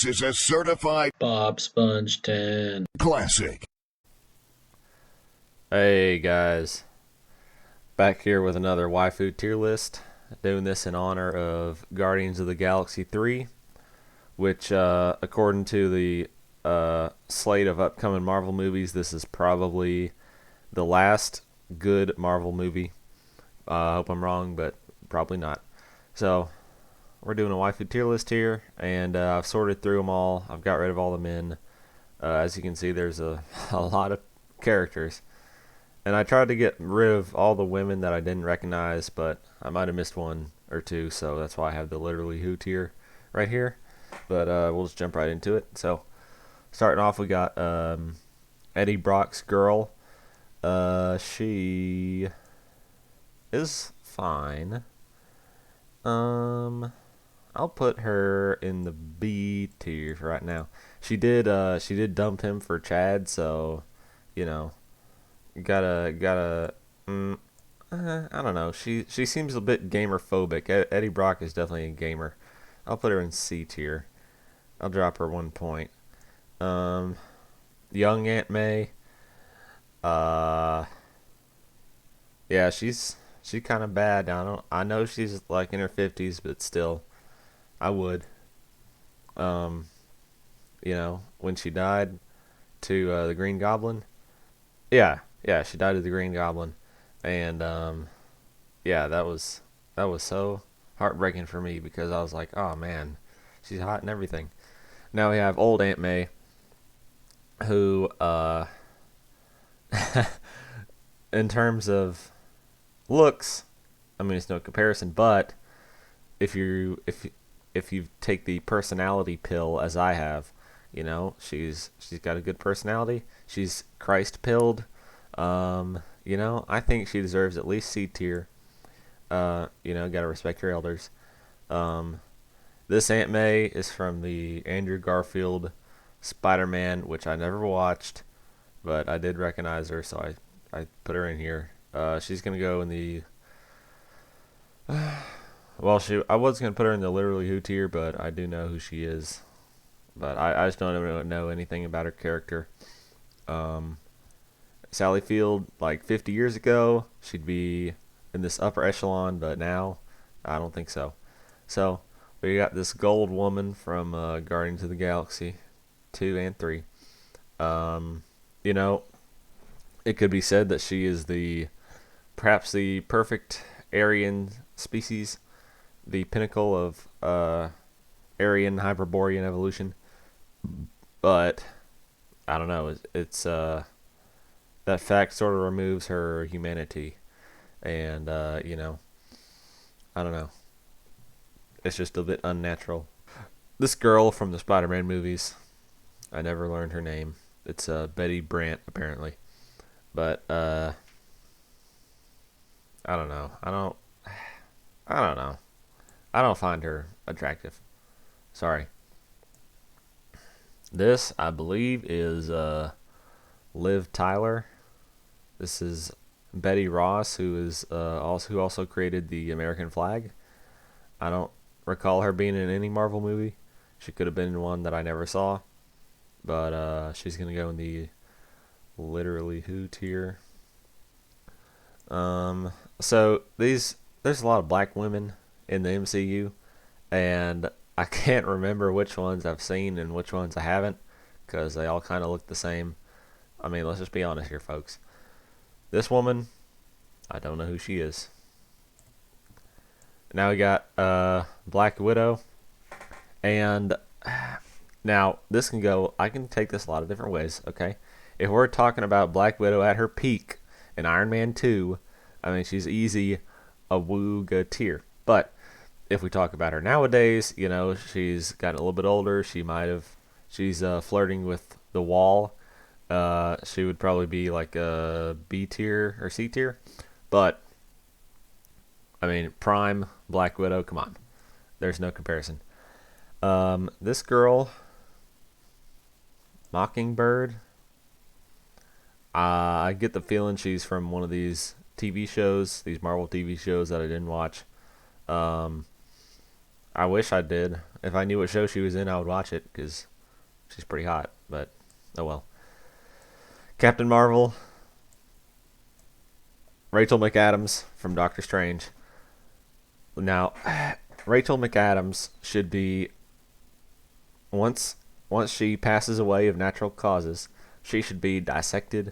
This is a certified BOBSPONGE 10. classic. Hey guys, back here with another waifu tier list. Doing this in honor of Guardians of the Galaxy 3, which according to the slate of upcoming Marvel movies, this is probably the last good Marvel movie. I hope I'm wrong, but probably not. So we're doing a waifu tier list here, and I've sorted through them all. I've got rid of all the men. As you can see, there's a lot of characters. And I tried to get rid of all the women that I didn't recognize, but I might have missed one or two, so that's why I have the literally who tier right here. But we'll just jump right into it. So, starting off, we got Eddie Brock's girl. She is fine. I'll put her in the B tier right now. She did dump him for Chad, so you know. I don't know. She seems a bit gamer phobic. Eddie Brock is definitely a gamer. I'll put her in C tier. I'll drop her 1 point. Young Aunt May. Yeah, she's kind of bad. I know she's like in her 50s, but still, I would. When she died to the Green Goblin. Yeah, she died of the Green Goblin, and yeah, that was so heartbreaking for me because I was like, oh man, she's hot and everything. Now we have old Aunt May, who, in terms of looks, I mean it's no comparison, but if you take the personality pill as I have, she's got a good personality. She's Christ pilled. I think she deserves at least C tier. Gotta respect your elders. This Aunt May is from the Andrew Garfield Spider-Man, which I never watched, but I did recognize her, so I put her in here. She's gonna go in the I was gonna put her in the literally who tier, but I do know who she is, but I just don't know anything about her character. Sally Field, like 50 years ago, she'd be in this upper echelon, but now, I don't think so. So, we got this gold woman from Guardians of the Galaxy 2 and 3. It could be said that she is perhaps the perfect Aryan species, the pinnacle of Aryan Hyperborean evolution. But, I don't know, it's that fact sort of removes her humanity, and I don't know, it's just a bit unnatural. This girl from the Spider-Man movies, I never learned her name. It's Betty Brant apparently, but I don't know. I don't know. I don't find her attractive. Sorry. This, I believe, is Liv Tyler. This is Betty Ross, who also created the American flag. I don't recall her being in any Marvel movie. She could have been in one that I never saw, but she's gonna go in the literally who tier. So there's a lot of black women in the MCU, and I can't remember which ones I've seen and which ones I haven't, because they all kind of look the same. I mean, let's just be honest here, folks. This woman, I don't know who she is. Now we got Black Widow. And now, this can go, I can take this a lot of different ways, okay? If we're talking about Black Widow at her peak in Iron Man 2, I mean, she's easy a Wooga tier. But if we talk about her nowadays, she's gotten a little bit older. She's flirting with the wall. She would probably be like a B tier or C tier, but I mean, prime Black Widow, come on, there's no comparison. This girl, Mockingbird, I get the feeling she's from one of these TV shows, these Marvel TV shows that I didn't watch. I wish I did. If I knew what show she was in, I would watch it because she's pretty hot. But oh well. Captain Marvel, Rachel McAdams from Doctor Strange. Now, Rachel McAdams should be once once she passes away of natural causes, she should be dissected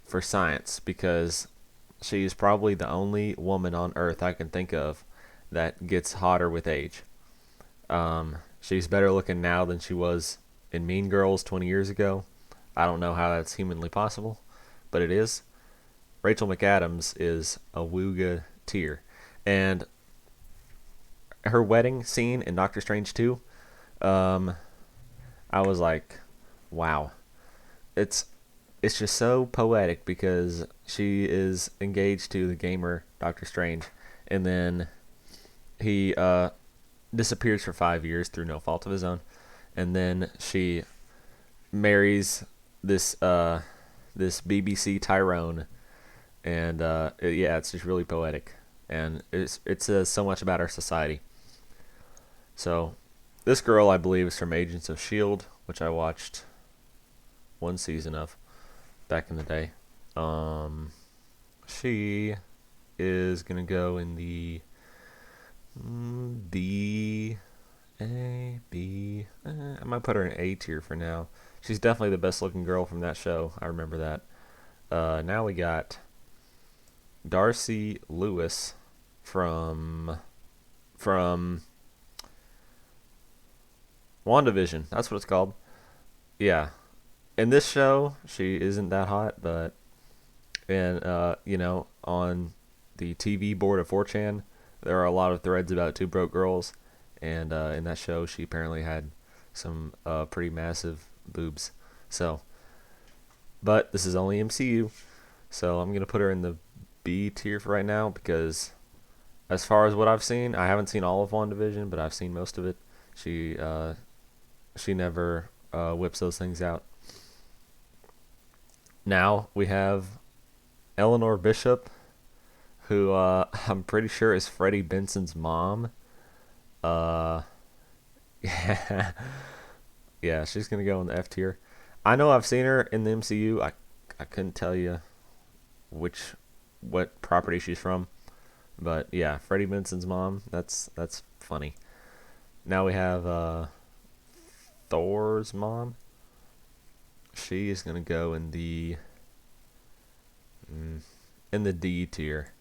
for science because she is probably the only woman on Earth I can think of that gets hotter with age. She's better looking now than she was in Mean Girls 20 years ago. I don't know how that's humanly possible, but it is. Rachel McAdams is a wooga tier. And her wedding scene in Doctor Strange 2, I was like, wow. It's it's just so poetic because she is engaged to the gamer Doctor Strange, and then he disappears for 5 years through no fault of his own, and then she marries this BBC Tyrone, and yeah, it's just really poetic, and it says so much about our society. So, this girl I believe is from Agents of Shield, which I watched one season of back in the day. She is gonna go in the B, A, B. I might put her in A tier for now. She's definitely the best looking girl from that show. I remember that. Now we got Darcy Lewis from WandaVision. That's what it's called. Yeah. In this show, she isn't that hot, but on the TV board of 4chan, there are a lot of threads about two broke girls, and in that show, she apparently had some pretty massive boobs. So, but this is only MCU, so I'm gonna put her in the B tier for right now because, as far as what I've seen, I haven't seen all of WandaVision, but I've seen most of it. She never whips those things out. Now we have Eleanor Bishop, who I'm pretty sure is Freddie Benson's mom. Uh, yeah, yeah, she's gonna go in the F tier. I know I've seen her in the MCU. I couldn't tell you what property she's from, but yeah, Freddie Benson's mom. That's funny. Now we have Thor's mom. She is gonna go in the D tier.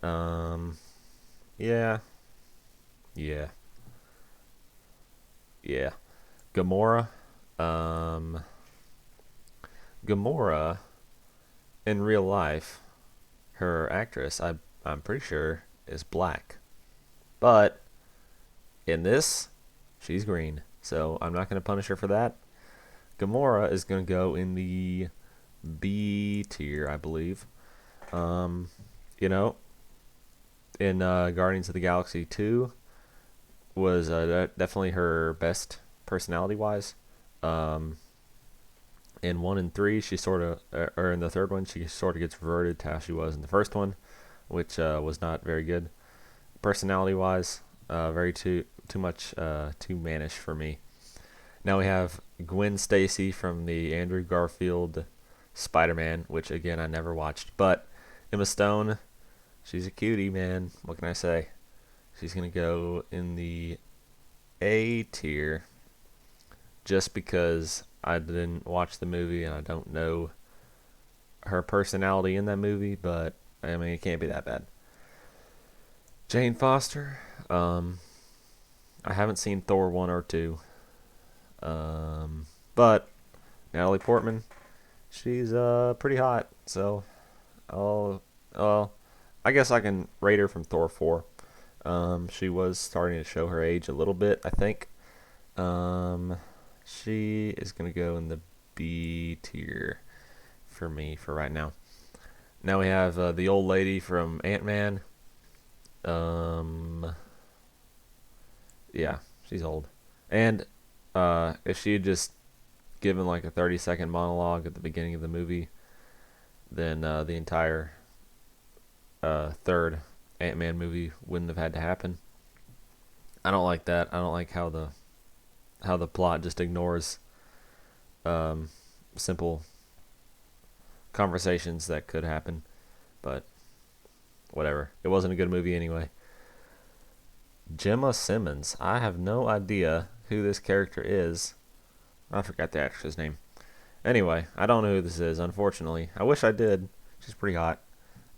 Yeah, yeah, yeah. Gamora. Um, Gamora in real life, her actress, I'm pretty sure is black, but in this, she's green. So I'm not gonna punish her for that. Gamora is gonna go in the B tier, I believe. Um, you know, in Guardians of the Galaxy 2 was definitely her best personality wise. Um, in 1 and 3, she sort of, or in the third one, she sort of gets reverted to how she was in the first one, which was not very good personality wise. Very too much too mannish for me. Now we have Gwen Stacy from the Andrew Garfield Spider-Man, which again I never watched, but Emma Stone, she's a cutie, man. What can I say? She's gonna go in the A tier just because I didn't watch the movie and I don't know her personality in that movie, but I mean it can't be that bad. Jane Foster, I haven't seen Thor 1 or 2, but Natalie Portman, she's pretty hot, so I'll I guess I can rate her from Thor 4. She was starting to show her age a little bit, I think. She is gonna go in the B tier for me for right now. Now we have the old lady from Ant-Man. Yeah, she's old. And if she had just given like a 30-second monologue at the beginning of the movie, then the entire third Ant-Man movie wouldn't have had to happen. I don't like that. I don't like how the plot just ignores um, simple conversations that could happen. But whatever. It wasn't a good movie anyway. Gemma Simmons. I have no idea who this character is. I forgot the actress's name. Anyway, I don't know who this is, unfortunately. I wish I did. She's pretty hot,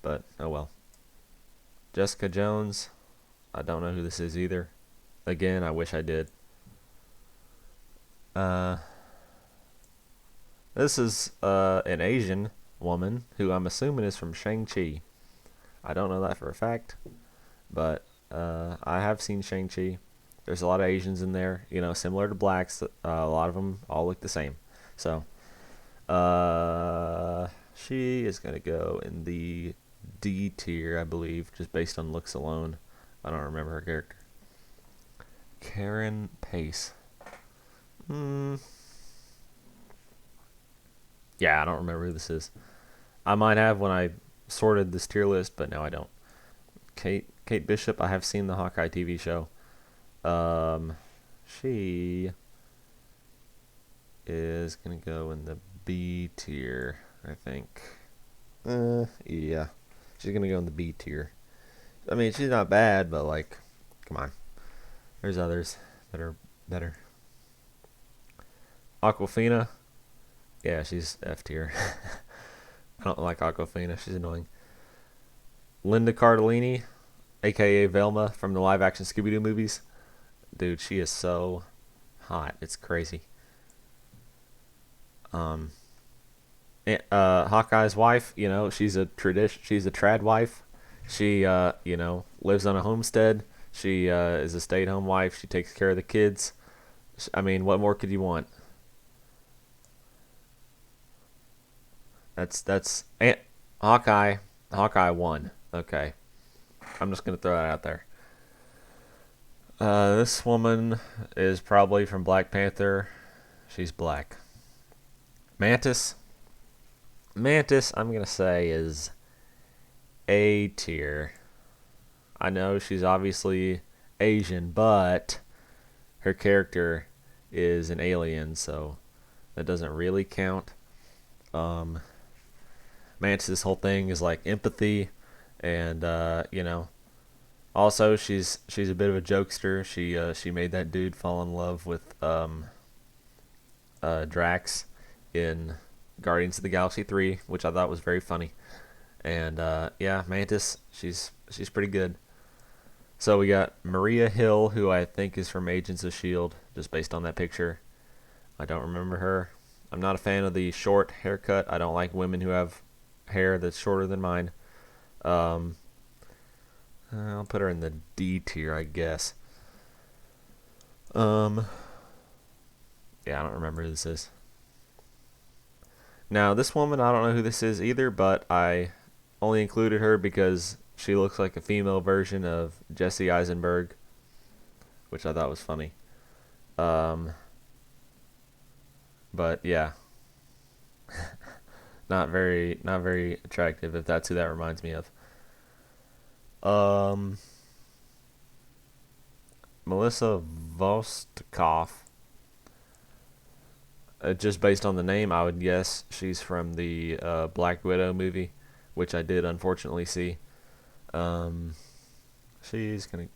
but oh well. Jessica Jones. I don't know who this is either. Again, I wish I did. Uh, this is an Asian woman who I'm assuming is from Shang-Chi. I don't know that for a fact, but I have seen Shang-Chi. There's a lot of Asians in there, you know, similar to blacks. A lot of them all look the same. So, she is going to go in the D tier, I believe, just based on looks alone. I don't remember her character. Karen Pace. Yeah, I don't remember who this is. I might have when I sorted this tier list, but now I don't. Kate Bishop. I have seen the Hawkeye TV show. She is gonna go in the B tier, I think. Yeah, she's gonna go in the B tier. I mean, she's not bad, but like, come on. There's others that are better. Aquafina. Yeah, she's F tier. I don't like Aquafina. She's annoying. Linda Cardellini, aka Velma from the live action Scooby Doo movies. Dude, she is so hot. It's crazy. Hawkeye's wife, you know, she's a trad wife. She you know, lives on a homestead. She is a stay-at-home wife. She takes care of the kids. I mean, what more could you want? That's Hawkeye. Hawkeye won. Okay, I'm just gonna throw that out there. This woman is probably from Black Panther. She's black. Mantis. Mantis, I'm gonna say is A tier. I know she's obviously Asian, but her character is an alien, so that doesn't really count. Mantis' whole thing is like empathy, and you know, also she's a bit of a jokester. She made that dude fall in love with Drax in Guardians of the Galaxy 3, which I thought was very funny. And yeah, Mantis, she's pretty good. So we got Maria Hill, who I think is from Agents of S.H.I.E.L.D., just based on that picture. I don't remember her. I'm not a fan of the short haircut. I don't like women who have hair that's shorter than mine. I'll put her in the D tier, I guess. Yeah, I don't remember who this is. Now, this woman, I don't know who this is either, but I only included her because she looks like a female version of Jesse Eisenberg, which I thought was funny. But yeah, not very attractive, if that's who that reminds me of. Melissa Vostokov. Just based on the name, I would guess she's from the Black Widow movie, which I did unfortunately see. She's gonna.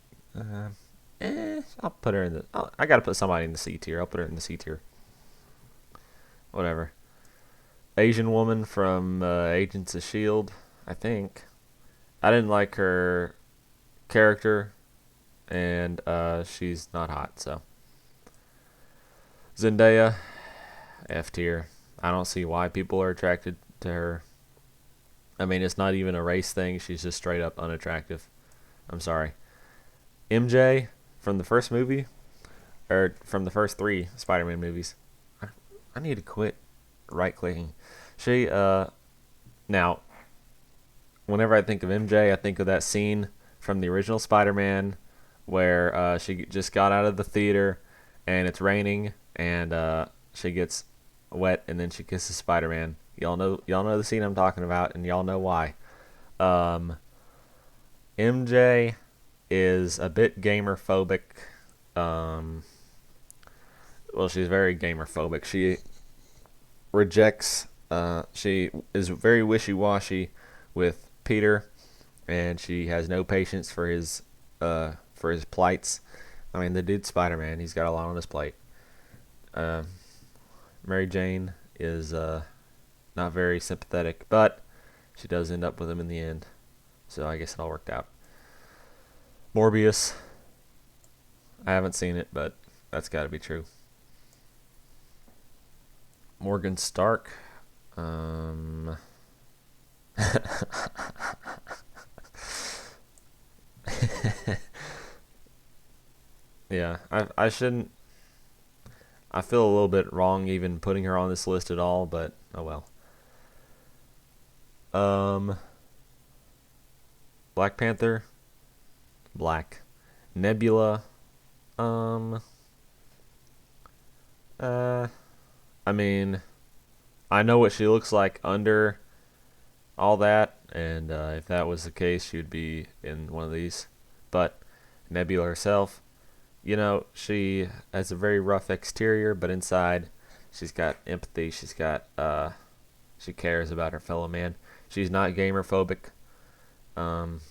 I'll put her in the. I gotta put somebody in the C tier. I'll put her in the C tier. Whatever. Asian woman from Agents of S.H.I.E.L.D., I think. I didn't like her character, and she's not hot, so. Zendaya, F tier. I don't see why people are attracted to her. I mean, it's not even a race thing. She's just straight up unattractive. I'm sorry. MJ from the first movie, or from the first 3 Spider-Man movies. I need to quit right-clicking. She, now, whenever I think of MJ, I think of that scene from the original Spider-Man where she just got out of the theater and it's raining and she gets wet and then she kisses Spider-Man. Y'all know the scene I'm talking about, and y'all know why. MJ is a bit gamer phobic. Um, well, she's very gamer phobic. She rejects. She is very wishy washy with Peter, and she has no patience for his plights. I mean, the dude's Spider Man. He's got a lot on his plate. Uh, Mary Jane is not very sympathetic, but she does end up with him in the end. So I guess it all worked out. Morbius. I haven't seen it, but that's got to be true. Morgan Stark. Um, yeah, I shouldn't. I feel a little bit wrong even putting her on this list at all, but oh well. Um, Black Panther, black. Nebula, um, uh, I mean, I know what she looks like under all that, and if that was the case, she would be in one of these. But Nebula herself, you know, she has a very rough exterior, but inside, she's got empathy. She cares about her fellow man. She's not gamer phobic. Um,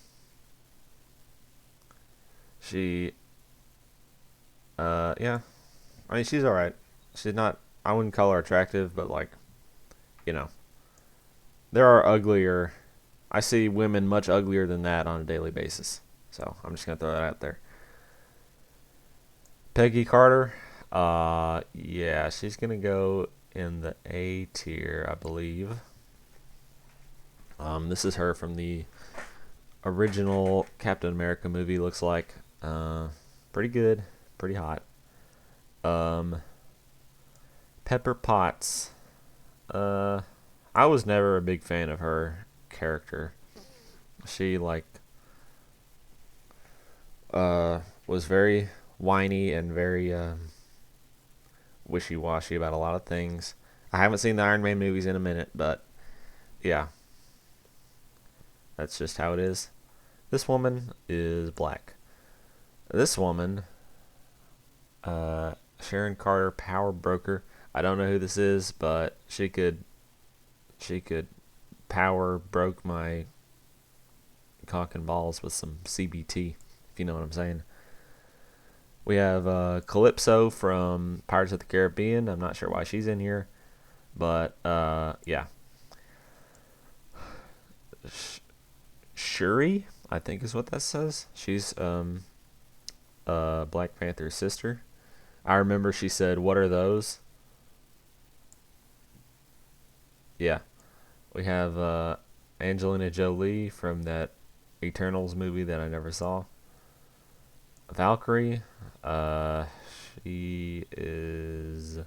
she, yeah, I mean, she's all right. She's not. I wouldn't call her attractive, but like, you know, there are uglier. I see women much uglier than that on a daily basis. So I'm just gonna throw that out there. Peggy Carter. Yeah, she's gonna go in the A tier, I believe. This is her from the original Captain America movie. Looks like pretty good, pretty hot. Um, Pepper Potts. I was never a big fan of her character. She like was very whiny and very wishy-washy about a lot of things. I haven't seen the Iron Man movies in a minute, but yeah, that's just how it is. This woman is black. This woman, Sharon Carter, Power Broker. I don't know who this is, but she could power broke my cock and balls with some CBT, if you know what I'm saying. We have Calypso from Pirates of the Caribbean. I'm not sure why she's in here, but yeah. Shuri, I think is what that says. She's Black Panther's sister. I remember she said, "What are those?" Yeah. We have Angelina Jolie from that Eternals movie that I never saw. Valkyrie, uh, she is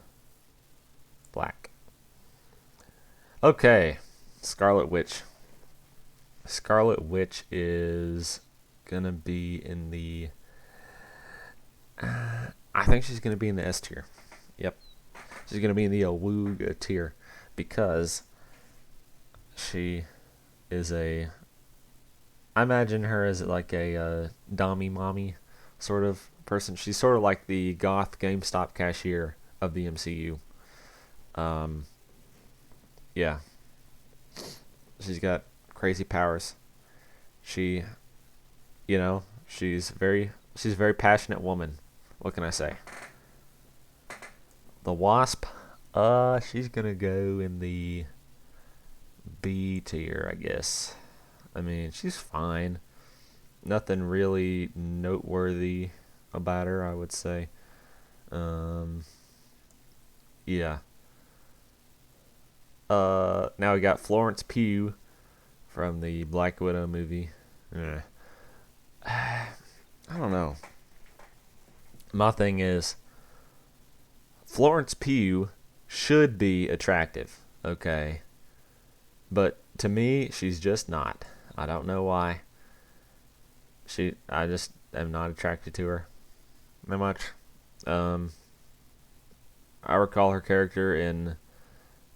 black. Okay, Scarlet Witch. Scarlet Witch is gonna be in the. I think she's gonna be in the S tier. Yep, she's gonna be in the Awooga tier because she is a. I imagine her as like a dommy mommy sort of person. She's sort of like the goth GameStop cashier of the MCU. Um, yeah, she's got crazy powers. She, you know, she's a very passionate woman. What can I say? The Wasp, she's gonna go in the B tier, I guess. I mean, she's fine. Nothing really noteworthy about her, I would say. Um, yeah. Now we got Florence Pugh from the Black Widow movie. Eh. I don't know. My thing is, Florence Pugh should be attractive, okay? But to me, she's just not. I don't know why. I just am not attracted to her that much. Um, I recall her character in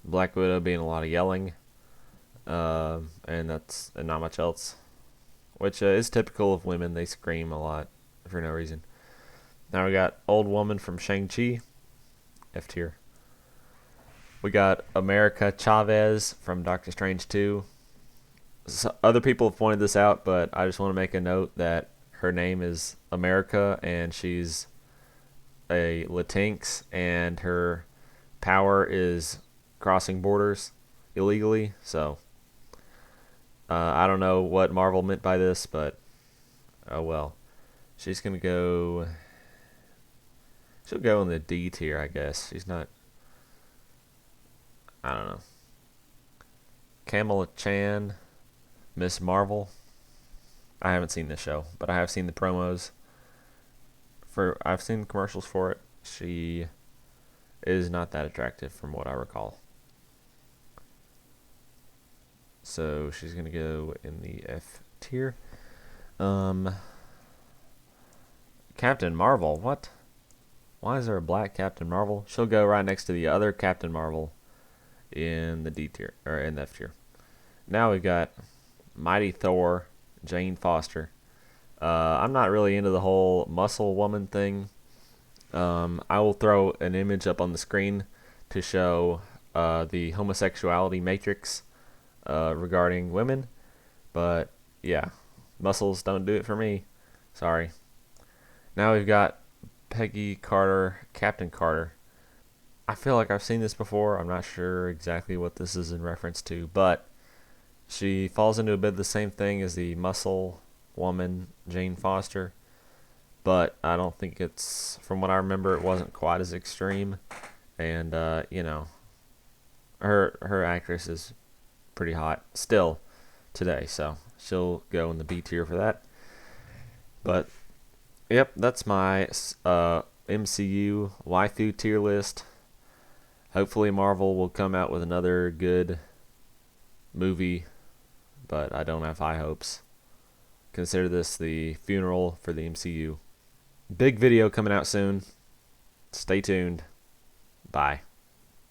Black Widow being a lot of yelling, and not much else, which is typical of women. They scream a lot for no reason. Now we got Old Woman from Shang-Chi, F tier. We got America Chavez from Doctor Strange 2. Other people have pointed this out, but I just want to make a note that her name is America and she's a Latinx and her power is crossing borders illegally. So I don't know what Marvel meant by this, but oh well. She'll go in the D tier, I guess. She's not, I don't know. Kamala Chan, Miss Marvel. I haven't seen this show, but I have seen the promos. I've seen the commercials for it. She is not that attractive from what I recall. So she's gonna go in the F tier. Captain Marvel, what? Why is there a black Captain Marvel? She'll go right next to the other Captain Marvel in the D tier, or in the F tier. Now we've got Mighty Thor, Jane Foster. I'm not really into the whole muscle woman thing. I will throw an image up on the screen to show the homosexuality matrix regarding women. But yeah, muscles don't do it for me. Sorry. Now we've got Peggy Carter, Captain Carter. I feel like I've seen this before. I'm not sure exactly what this is in reference to, but she falls into a bit of the same thing as the muscle woman Jane Foster, but I don't think it's, from what I remember, it wasn't quite as extreme. And her actress is pretty hot still today, so she'll go in the B tier for that. But yep, that's my MCU waifu tier list. Hopefully Marvel will come out with another good movie, but I don't have high hopes. Consider this the funeral for the MCU. Big video coming out soon. Stay tuned. Bye.